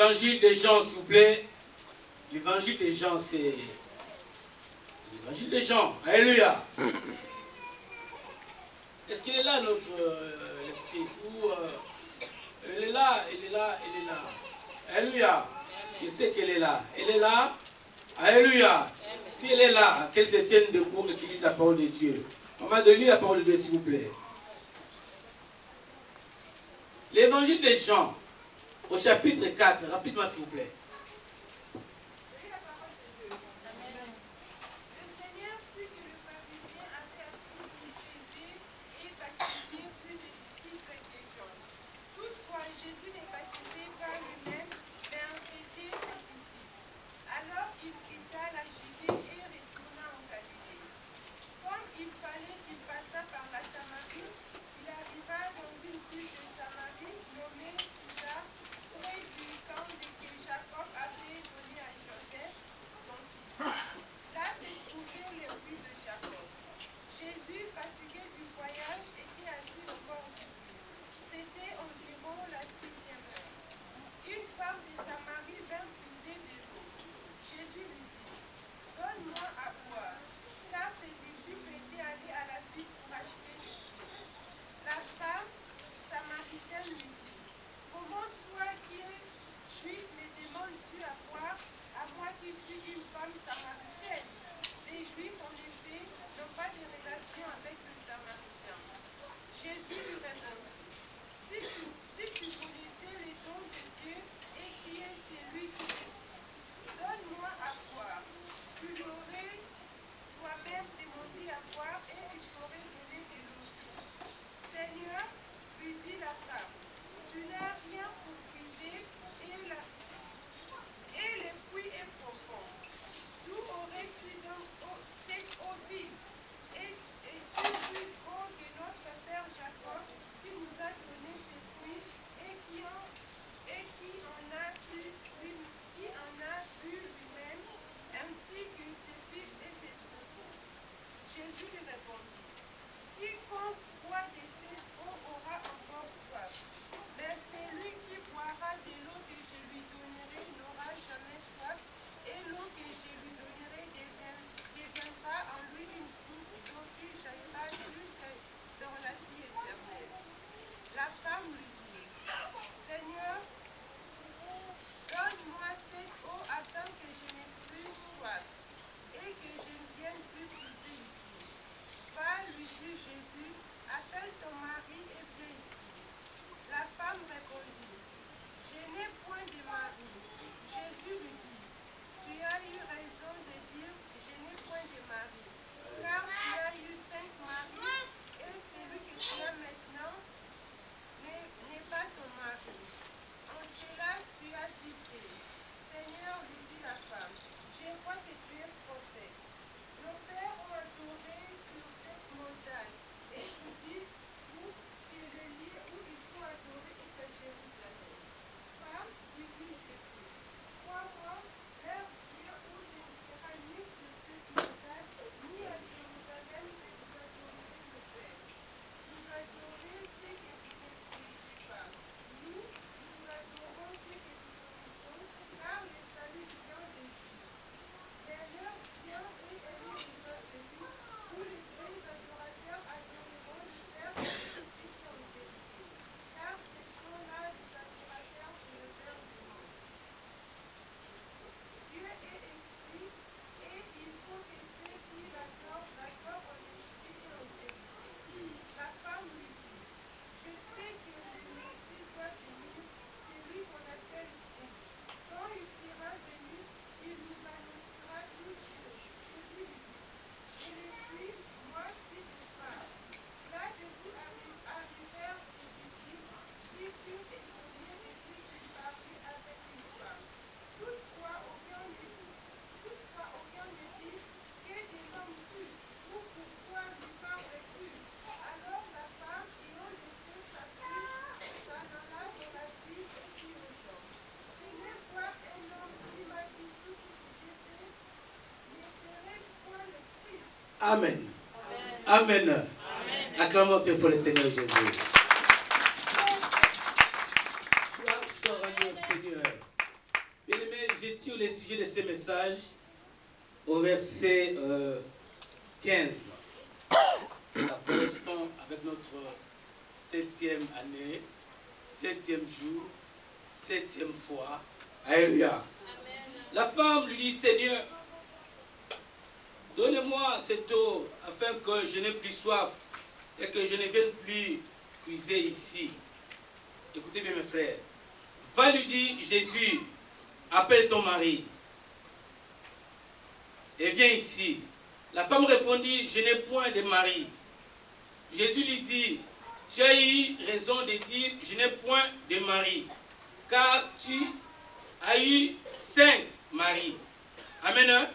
L'évangile des Jean, s'il vous plaît. L'évangile des Jean, c'est... L'évangile des Jean. Alléluia. Est-ce qu'il est là, notre lectrice? Ou elle est là, elle est là, elle est là. Alléluia. Je sais qu'elle est là. Elle est là. Alléluia. Si elle est là, qu'elle se tienne debout et qu'elle lise la parole de Dieu. Maman, de lire la parole de Dieu, s'il vous plaît. L'évangile de Jean, au chapitre 4, rapidement, s'il vous plaît. Jésus n'est baptisé par lui-même, mais en été ses disciples. Alors il quitta la Judée et retourna en Galilée. Comme il fallait qu'il passât par la Samarie, il arriva dans une ville de Samarie nommée Sychar, près du camp que Jacob avait donné à Joseph, son fils. Là se trouvait le puits de Jacob. Jésus, fatigué du voyage, était assis au bord du puits. C'était environ la 6e heure. Une femme de Samarie vint puiser de l'eau. Jésus lui dit, donne-moi à boire, car ses disciples étaient allés à la ville pour acheter du pain. La femme samaritaine lui dit, comment toi qui es juif me demandes-tu à boire, à moi qui suis une femme samaritaine? Les juifs, en effet, n'ont pas de relation avec les samaritains. Jésus lui répondit, si tu connaissais les dons de Dieu et qui est celui qui te dit, donne-moi à boire, tu l'aurais toi-même demandé à boire et il t'aurait donné de l'eau vive. Seigneur, lui dit la femme, tu n'as rien pour puiser et le puits est profond. D'où aurais-tu donc cette eau vive? Et tu plus gros que notre père Jacob, qui nous a donné ce puits et qui en a bu lui-même, ainsi que ses fils et ses troupeaux. Jésus lui répondit, quiconque boit de cette eau aura encore soif, mais celui qui boira de l'eau que je lui donnerai n'aura jamais soif, et l'eau que je lui donnerai deviendra en lui une source d'eau qui jaillira jusque dans la vie éternelle. La femme lui dit, Seigneur, donne-moi cette eau afin que je n'ai plus soif et que je ne vienne plus puiser ici. Va, lui dit Jésus, appelle ton mari et viens ici. La femme répondit, je n'ai point de mari. Jésus lui dit, tu as eu raison de dire, je n'ai point de mari, car tu as eu 5 maris, et celui que tu as maintenant n'est pas ton mari. En cela tu as dit vrai. Seigneur, lui dit la femme, je vois que tu es prophète. Nos pères ont adoré sur cette montagne, et vous dites-vous que le lieu où il faut adorer est à Jérusalem. Femme, lui dit Jésus, crois-moi, l'heure vient où je ne serai ni sur cette montagne, ni à Jérusalem que vous adorerez le Père. Vous adorez ce que vous ne connaissez pas. Nous adorons ce que nous connaissons, car le salut vient de Dieu. Mais l'heure vient et elle est déjà venue, où les vrais adorateurs adoreront le Père en esprit et en vérité. Car ce sont là les adorateurs que le Père demande. Dieu est esprit, et il faut que ceux qui l'adorent en esprit et en vérité. La femme lui dit, je sais que le Messie doit venir, celui qu'on appelle Christ. Quand il sera venu, il nous annoncera toutes choses. Jésus lui dit, je le suis, moi, fils de femme. Là, Jésus arrivèrent ses disciples, qui furent étonnés de ce qu'il parlait avec une femme. Toutefois, aucun ne dit, que demande-tu, ou pourquoi lui parles-tu? Alors la femme, ayant laissé sa fille, s'en alla dans la ville et dit aux gens, venez voir un homme qui m'a dit tout ce que j'ai fait, ne serait-ce point le Christ? Amen. Amen. Amen. Acclamons pour le Seigneur Jésus. Gloire soit rendue au Seigneur. ce message au verset 15. Ça correspond avec notre 7e année, 7e jour, 7e fois. Alléluia. La femme lui dit, Seigneur, donnez-moi cette eau afin que je n'ai plus soif et que je ne vienne plus puiser ici. Écoutez bien mes frères. Va lui dire, Jésus, appelle ton mari et viens ici. La femme répondit, je n'ai point de mari. Jésus lui dit, tu as eu raison de dire, je n'ai point de mari, car tu as eu 5 maris. Amen. Amen.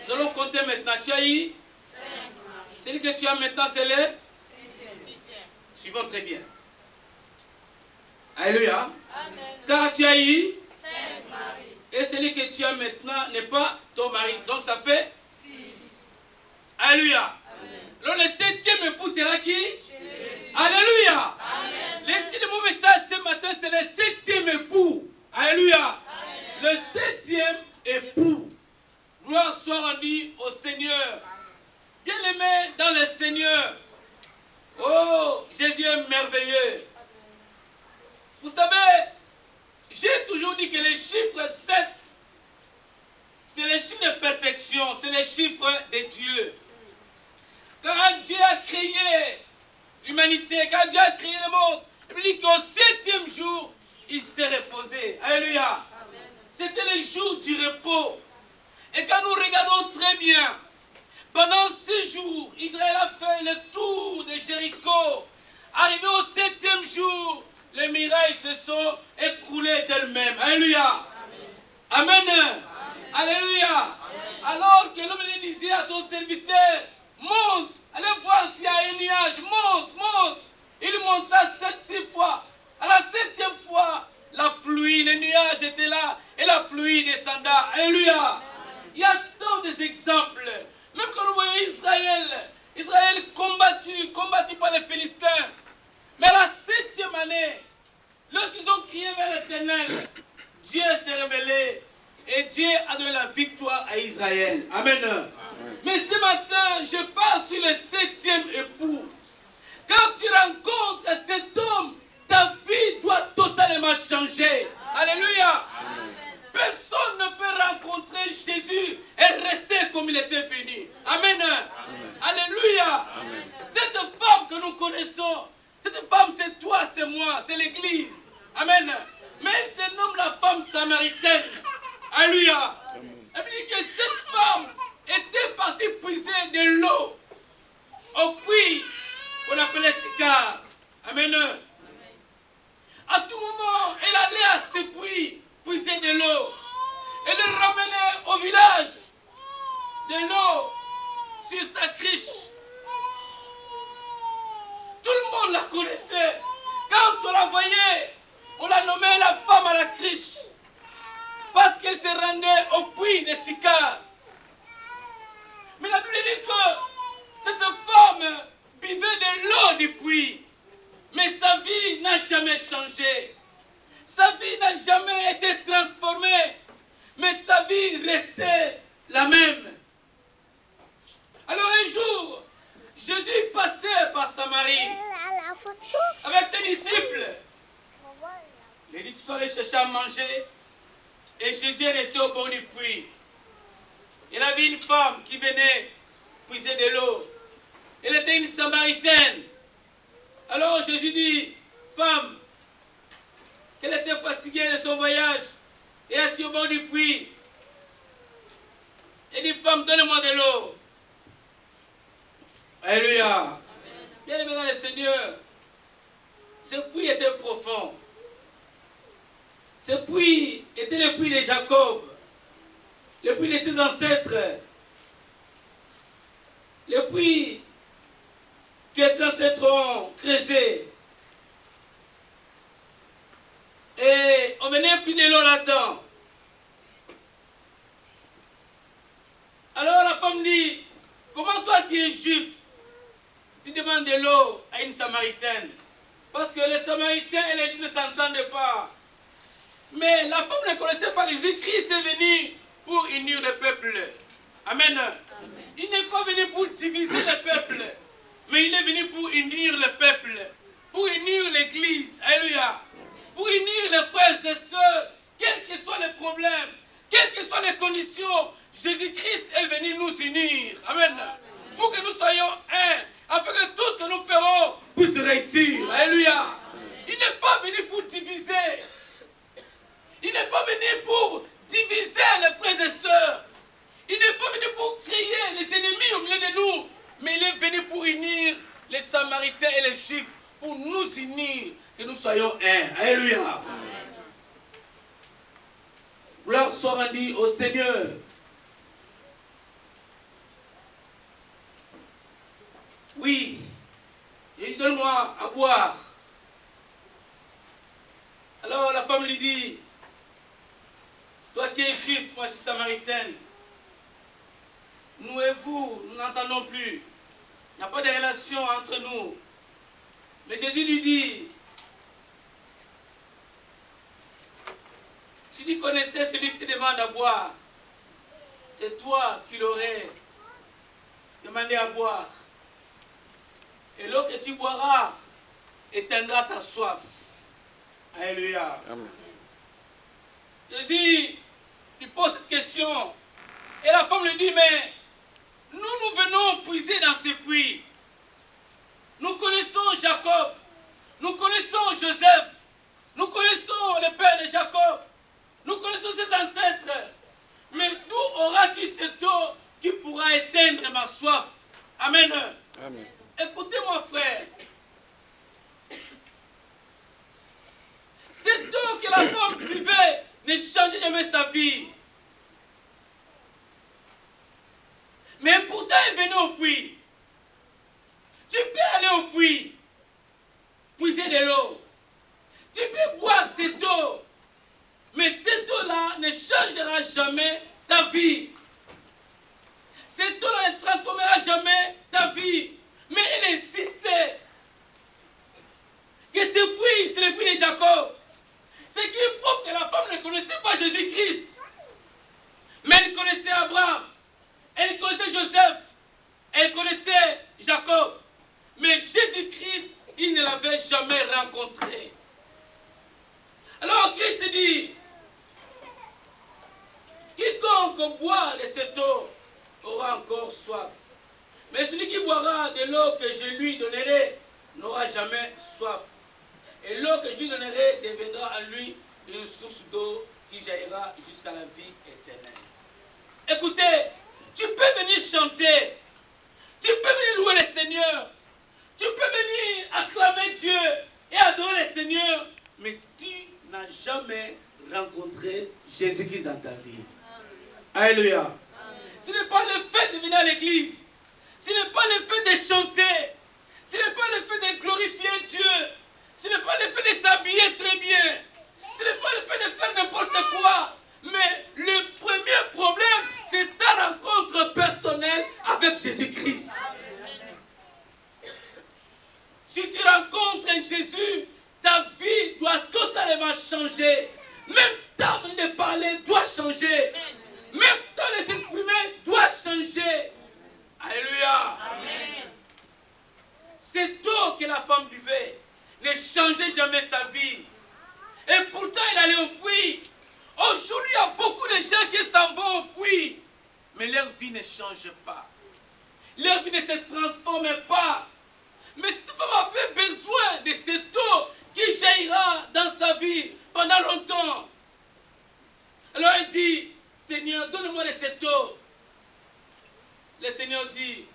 Nous allons compter maintenant. Tu as eu 5 maris. Celui que tu as maintenant, c'est le 6e. Suivons très bien. Alléluia. Amen. Car tu as eu 5 maris. Et celui que tu as maintenant n'est pas ton mari. Donc ça fait 6. Alléluia. Alors le 7e époux sera qui? Jésus. Alléluia. Amen. Laissez mon message ce matin, c'est le 7e époux. Alléluia. Amen. Le 7e époux. Gloire soit rendue au Seigneur. Bien-aimé dans le Seigneur. Oh, Jésus est merveilleux. Vous savez, j'ai toujours dit que les chiffres 7, c'est les chiffres de perfection, c'est les chiffres de Dieu. Quand Dieu a créé l'humanité, quand Dieu a créé le monde, il dit qu'au 7e jour, il s'est reposé. Alléluia. C'était le jour du repos. Et quand nous regardons très bien, pendant 6 jours, Israël a fait le tour de Jéricho. Arrivé au 7e jour, les murailles se sont écroulées d'elles-mêmes. Alléluia. Amen. Amen. Alléluia. Amen. Alors que l'homme disait à son serviteur, monte, allez voir s'il y a un nuage, monte, monte. Il monta 7 fois. À la 7e fois, la pluie, les nuages étaient là et la pluie descenda. Alléluia. Il y a tant d'exemples. Même quand nous voyons Israël combattu par les Philistins. Mais la 7e année, lorsqu'ils ont crié vers l'Éternel, Dieu s'est révélé et Dieu a donné la victoire à Israël. Amen. Amen. Mais ce matin, je parle sur le 7e époux. Quand tu rencontres cet homme, ta vie doit totalement changer. Alléluia. Amen. Personne ne peut rencontrer Jésus et rester comme il était venu. Amen. Amen. Alléluia. Amen. Cette femme que nous connaissons, cette femme c'est toi, c'est moi, c'est l'église. Amen. Mais elle se nomme la femme samaritaine. Alléluia. Elle dit que cette femme était partie puiser de l'eau au puits qu'on appelait Sicar. Amen. À tout moment, elle allait à ce puits puiser de l'eau. Elle le ramenait au village de l'eau sur sa criche. Tout le monde la connaissait. Quand on la voyait, on la nommait la femme à la criche. Parce qu'elle se rendait au puits de Sicar. Mais la Bible dit que cette femme buvait de l'eau du puits. Mais sa vie n'a jamais changé. Sa vie n'a jamais été transformée. Mais sa vie restait la même. Alors un jour, Jésus passait par Samarie avec ses disciples. Les disciples allaient chercher à manger et Jésus est resté au bord du puits. Il avait une femme qui venait puiser de l'eau. Elle était une Samaritaine. Alors Jésus dit, femme, qu'elle était fatiguée de son voyage et assise au bord du puits. Elle dit, femme, donne-moi de l'eau. Alléluia. Bien aimé dans le Seigneur, ce puits était profond. Ce puits était le puits de Jacob, le puits de ses ancêtres, le puits que ses ancêtres ont creusé. Et on venait puiser de l'eau là-dedans. Alors la femme dit, comment toi qui es juif, tu demandes de l'eau à une Samaritaine? Parce que les Samaritains et les Juifs ne s'entendent pas. Mais la femme ne connaissait pas Jésus. Christ est venu pour unir le peuple. Amen. Il n'est pas venu pour diviser le peuple, mais il est venu pour unir le peuple, pour unir l'église. Alléluia. Pour unir les frères et sœurs, quels que soient les problèmes, quelles que soient les conditions, Jésus-Christ est venu nous unir. Amen. Pour que nous soyons un, afin que tout ce que nous ferons puisse réussir. Alléluia. Il n'est pas venu pour diviser. Il n'est pas venu pour diviser les frères et sœurs. Il n'est pas venu pour créer les ennemis au milieu de nous, mais il est venu pour unir les Samaritains et les Juifs, pour nous unir, que nous soyons un. Alléluia. Gloire soit rendue au Seigneur. Oui, il dit, donne-moi à boire. Alors la femme lui dit, toi qui es juif, moi je suis samaritaine. Nous et vous, nous n'entendons plus. Il n'y a pas de relation entre nous. Mais Jésus lui dit, si tu connaissais celui qui te demande à boire, c'est toi qui l'aurais demandé à boire. Et l'eau que tu boiras éteindra ta soif. Alléluia. Amen. Jésus lui pose cette question. Et la femme lui dit, mais nous venons puiser dans ces puits. Nous connaissons Jacob. Nous connaissons Joseph. Nous connaissons le père de Jacob. Nous connaissons cet ancêtre. Mais d'où auras-tu cette eau qui pourra éteindre ma soif? Amen. Amen. Écoutez-moi, frère. Cette eau que la femme buvait ne change jamais sa vie. Mais pourtant, elle venait au puits. Tu peux aller au puits, puiser de l'eau. Tu peux boire cette eau. Mais cette eau-là ne changera jamais ta vie. Cette eau-là ne transformera jamais ta vie. Mais elle insistait que ce puits, c'est le puits de Jacob. Ce qui prouve que la femme ne connaissait pas Jésus-Christ. Mais elle connaissait Abraham. Elle connaissait Joseph. Elle connaissait Jacob. Mais Jésus-Christ, il ne l'avait jamais rencontré. Alors Christ dit, quiconque boit de cette eau aura encore soif. Mais celui qui boira de l'eau que je lui donnerai n'aura jamais soif. Et l'eau que je lui donnerai deviendra en lui une source d'eau qui jaillira jusqu'à la vie éternelle. Écoutez, tu peux venir chanter, tu peux venir louer le Seigneur, tu peux venir acclamer Dieu et adorer le Seigneur, mais tu n'as jamais rencontré Jésus-Christ dans ta vie. Alléluia. Ce n'est pas le fait de venir à l'église, ce n'est pas le fait de chanter, ce n'est pas le fait de glorifier Dieu, ce n'est pas le fait de s'habiller très bien, ce n'est pas le fait de faire n'importe quoi, mais le premier problème, c'est ta rencontre personnelle avec Jésus-Christ. Si tu rencontres Jésus, ta vie doit totalement changer. Même ta manière de parler doit changer. Même ta manière de s'exprimer doit changer. Alléluia. Cette eau que la femme buvait ne changeait jamais sa vie. Et pourtant, il allait au puits. Aujourd'hui, il y a beaucoup de gens qui s'en vont au puits. Mais leur vie ne change pas. Leur vie ne se transforme pas. Mais cette femme avait besoin de cette eau qui jaillira dans sa vie pendant longtemps. Alors elle dit, Seigneur, donne-moi de cette eau. Le Seigneur dit,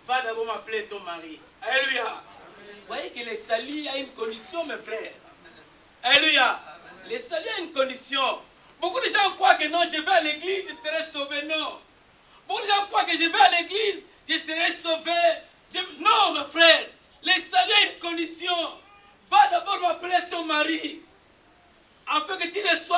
va d'abord m'appeler ton mari. Alléluia. Vous voyez que le salut a une condition, mes frères. Alléluia. Le salut a une condition. Beaucoup de gens croient que non, je vais à l'église, je serai sauvé. Non. Beaucoup de gens croient que je vais à l'église, je serai sauvé. Non, mes frères. Le salut a une condition. Va d'abord m'appeler ton mari. Afin que tu ne sois